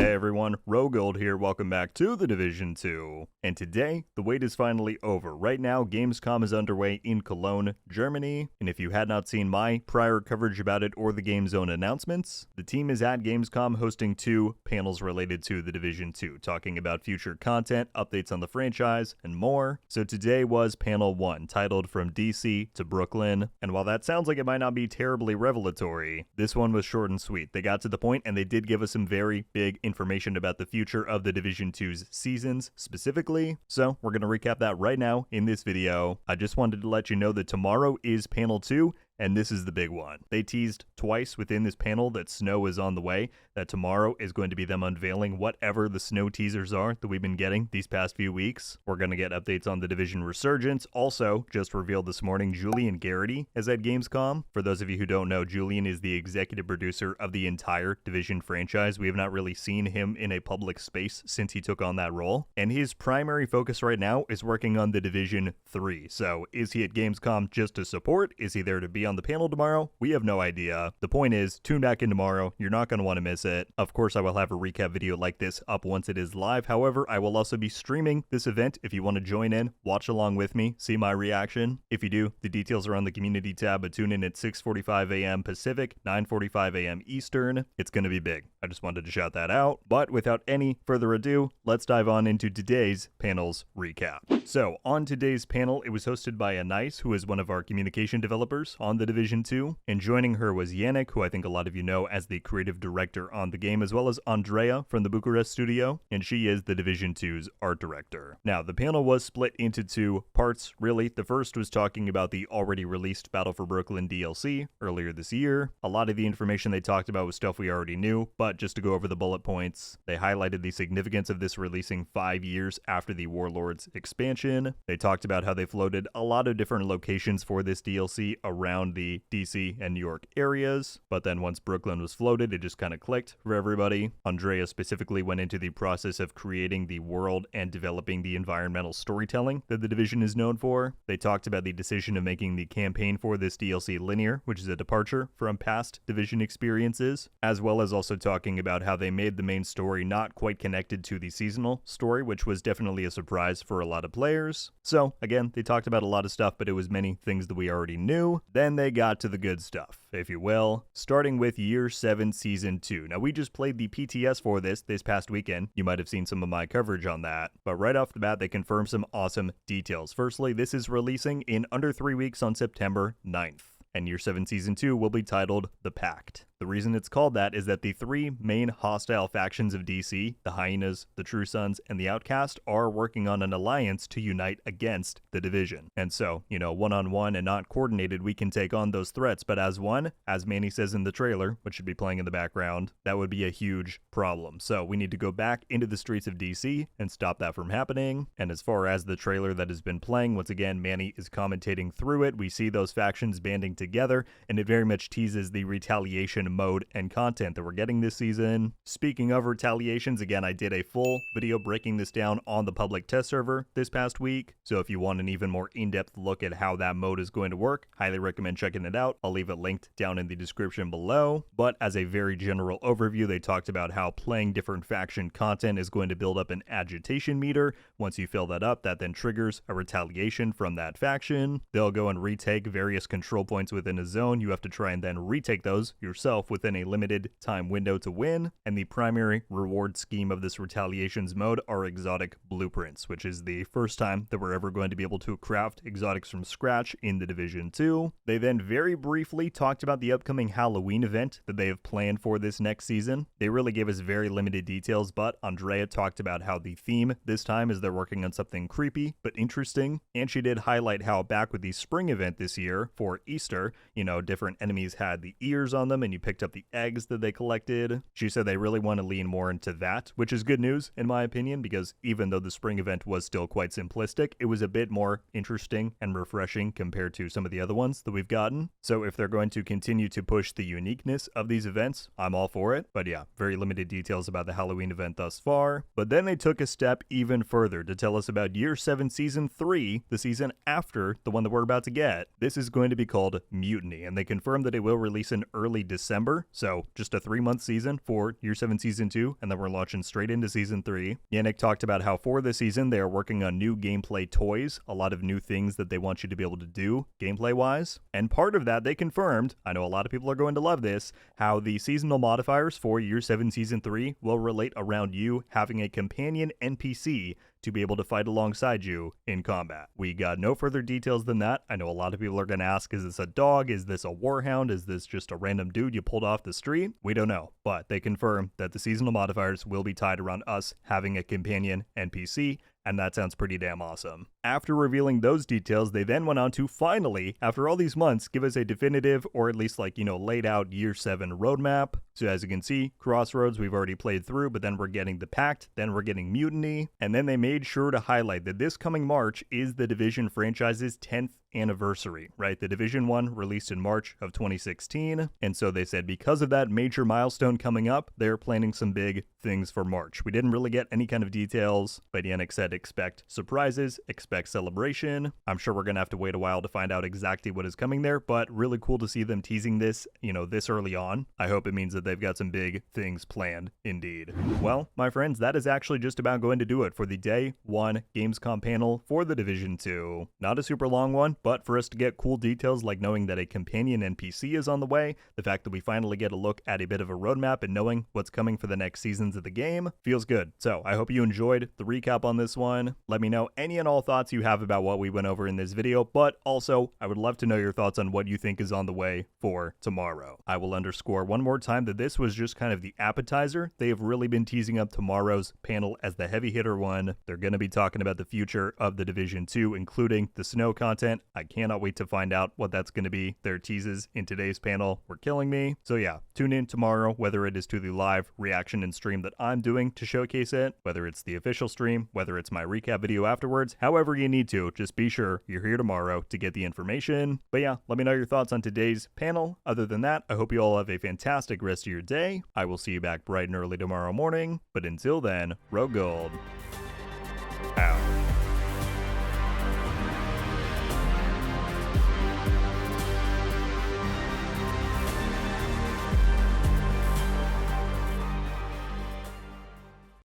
Hey everyone, RogueGold here, welcome back to the Division 2. And today, the wait is finally over. Right now, Gamescom is underway in Cologne, Germany. And if you had not seen my prior coverage about it or the Gamezone announcements, the team is at Gamescom hosting 2 panels related to the Division 2, talking about future content, updates on the franchise, and more. So today was panel 1, titled From DC to Brooklyn. And while that sounds like it might not be terribly revelatory, this one was short and sweet. They got to the point and they did give us some very big information about the future of the Division 2's seasons specifically. So we're going to recap that right now in this video. I just wanted to let you know that tomorrow is panel 2. And this is the big one. They teased twice within this panel that snow is on the way, that tomorrow is going to be them unveiling whatever the snow teasers are that we've been getting these past few weeks. We're going to get updates on the Division Resurgence. Also, just revealed this morning, Julian Garrity is at Gamescom. For those of you who don't know, Julian is the executive producer of the entire Division franchise. We have not really seen him in a public space since he took on that role. And his primary focus right now is working on the Division 3. So is he at Gamescom just to support? Is he there to be on the panel tomorrow? We have no idea. The point is, tune back in tomorrow. You're not going to want to miss it. Of course, I will have a recap video like this up once it is live. However, I will also be streaming this event if you want to join in, watch along with me, see my reaction. If you do, the details are on the community tab, but tune in at 6:45 a.m. Pacific, 9:45 a.m. Eastern. It's going to be big. I just wanted to shout that out. But without any further ado, let's dive on into today's panel's recap. So, on today's panel, it was hosted by Anais, who is one of our communication developers on the Division 2, and joining her was Yannick, who I think a lot of you know as the creative director on the game, as well as Andrea from the Bucharest studio, and she is the Division 2's art director. Now, the panel was split into 2 parts, really. The first was talking about the already released Battle for Brooklyn DLC earlier this year. A lot of the information they talked about was stuff we already knew, but just to go over the bullet points, they highlighted the significance of this releasing 5 years after the Warlords expansion. They talked about how they floated a lot of different locations for this DLC around the DC and New York areas, but then once Brooklyn was floated, it just kind of clicked for everybody. Andrea specifically went into the process of creating the world and developing the environmental storytelling that the Division is known for. They talked about the decision of making the campaign for this DLC linear, which is a departure from past Division experiences, as well as also talking about how they made the main story not quite connected to the seasonal story, which was definitely a surprise for a lot of players. So again, they talked about a lot of stuff, but it was many things that we already knew. Then they got to the good stuff, if you will, starting with Year 7 Season 2. Now, we just played the PTS for this past weekend. You might have seen some of my coverage on that, but right off the bat, they confirmed some awesome details. Firstly, this is releasing in under 3 weeks on September 9th. And Year 7 Season 2 will be titled The Pact. The reason it's called that is that the 3 main hostile factions of DC, the Hyenas, the True Sons, and the Outcast, are working on an alliance to unite against the Division. And so, one-on-one and not coordinated, we can take on those threats, but as one, as Manny says in the trailer, which should be playing in the background, that would be a huge problem. So we need to go back into the streets of DC and stop that from happening. And as far as the trailer that has been playing, once again, Manny is commentating through it. We see those factions banding together, and it very much teases the retaliation mode and content that we're getting this season. Speaking of retaliations, again, I did a full video breaking this down on the public test server this past week, so if you want an even more in-depth look at how that mode is going to work, highly recommend checking it out. I'll leave it linked down in the description below. But as a very general overview, they talked about how playing different faction content is going to build up an agitation meter. Once you fill that up, that then triggers a retaliation from that faction. They'll go and retake various control points within a zone. You have to try and then retake those yourself within a limited time window to win, and the primary reward scheme of this retaliations mode are exotic blueprints, which is the first time that we're ever going to be able to craft exotics from scratch in the Division 2. They then very briefly talked about the upcoming Halloween event that they have planned for this next season. They really gave us very limited details, but Andrea talked about how the theme this time is they're working on something creepy but interesting, and she did highlight how back with the spring event this year for Easter, different enemies had the ears on them and you picked up the eggs that they collected. She said they really want to lean more into that, which is good news in my opinion, because even though the spring event was still quite simplistic, it was a bit more interesting and refreshing compared to some of the other ones that we've gotten. So if they're going to continue to push the uniqueness of these events, I'm all for it. But yeah, very limited details about the Halloween event thus far. But then they took a step even further to tell us about Year 7 Season 3, the season after the one that we're about to get. This is going to be called Mutiny, and they confirmed that it will release in early December December, so just a 3-month season for Year 7 Season 2, and then we're launching straight into Season 3. Yannick talked about how for this season they are working on new gameplay toys, a lot of new things that they want you to be able to do gameplay-wise, and part of that they confirmed, I know a lot of people are going to love this, how the seasonal modifiers for Year 7 Season 3 will relate around you having a companion NPC to be able to fight alongside you in combat. We got no further details than that. I know a lot of people are going to ask, is this a dog? Is this a warhound? Is this just a random dude you pulled off the street? We don't know, but they confirm that the seasonal modifiers will be tied around us having a companion NPC, and that sounds pretty damn awesome. After revealing those details, they then went on to finally, after all these months, give us a definitive, or at least laid out Year 7 roadmap. So as you can see, Crossroads we've already played through, but then we're getting the Pact, then we're getting Mutiny, and then they made sure to highlight that this coming March is the Division franchise's 10th anniversary, right? The Division 1 released in March of 2016, and so they said because of that major milestone coming up, they're planning some big things for March. We didn't really get any kind of details, but Yannick said expect surprises, expect celebration. I'm sure we're gonna have to wait a while to find out exactly what is coming there, but really cool to see them teasing this, this early on. I hope it means that they've got some big things planned indeed. Well, my friends, that is actually just about going to do it for the Day 1 Gamescom panel for the Division 2. Not a super long one, but for us to get cool details like knowing that a companion NPC is on the way, the fact that we finally get a look at a bit of a roadmap and knowing what's coming for the next seasons of the game feels good. So I hope you enjoyed the recap on this one. Let me know any and all thoughts you have about what we went over in this video, but also I would love to know your thoughts on what you think is on the way for tomorrow. I will underscore one more time that this was just kind of the appetizer. They have really been teasing up tomorrow's panel as the heavy hitter one. They're going to be talking about the future of the Division 2, including the snow content. I cannot wait to find out what that's going to be. Their teases in today's panel were killing me. So yeah, tune in tomorrow, whether it is to the live reaction and stream that I'm doing to showcase it, whether it's the official stream, whether it's my recap video afterwards, however you need to, just be sure you're here tomorrow to get the information. But yeah, let me know your thoughts on today's panel. Other than that, I hope you all have a fantastic rest of your day. I will see you back bright and early tomorrow morning, but until then, RogueGold out.